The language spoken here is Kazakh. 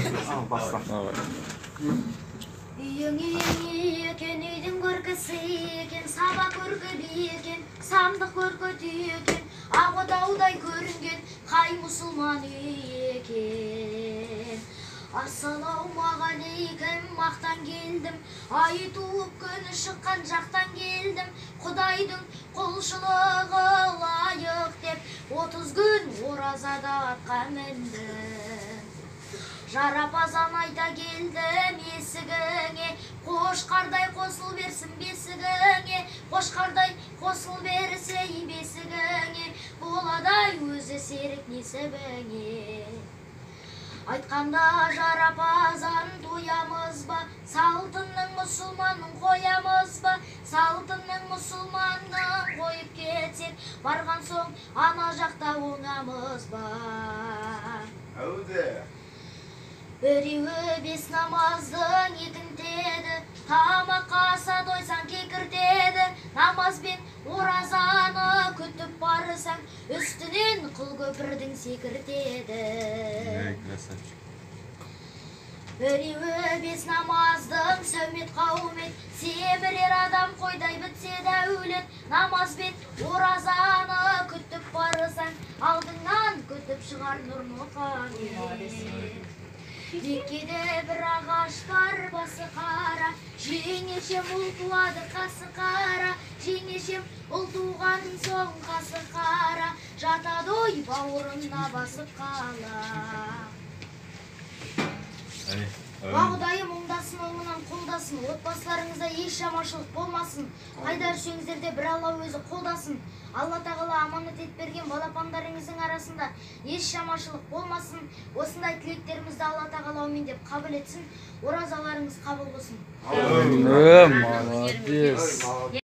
Başla. Үйің екен, үйдің көркісі екен, саба көркілі екен, самдық көркөті екен, ақ отаудай көрінген қай мұсылман екен. Ассалаумағалейкум, мақтан келдім, ай туып күні шыққан жақтан келдім, Құдайдың құлшылығы лайық деп 30 күн оразада атқа міндім. Жарапазан айта келдім есігіңе, қошқардай қосыл берсін бесігіңе, қошқардай қосыл берсей бесігіңе, боладай өзі серік несібіңе. Айтқанда жарапазан тоямыз ба, салтынның мұсылманның қоямыз ба, салтынның мұсылманның қойып кетсек, барған соң ана жақта оңамыз ба. Біреуі бес намаздың екінтеді, тамаққа аса дойсаң кекіртеді, намазбен оразаны күтіп барысаң, үстінен қыл көпірдің секіртеді. Біреуі бес намаздың сәумет қаумет, семірер адам қойдай бітсе дәулет, намазбен оразаны күтіп барысаң, алдыңнан күтіп шығар нұр мұқамет. Меккеде бір ағаш бар, басы қара, жеңешем ұл туады қасы қара, жеңешем ұл туған соң қасы қара, жатады ой бауырына басып қала. Құдайым оңдасын, оңынан қолдасын, отбасыларыңызда еш жаманшылық болмасын, қайда жүрсеңіздер де бір Алла өзі қолдасын. Алла тағала аманат етіп берген балапандарыңыздың арасында еш жаманшылық болмасын. Осындай тілектерімізді Алла тағала аумин деп қабыл етсін. Оразаларыңыз қабыл болсын. Молодец.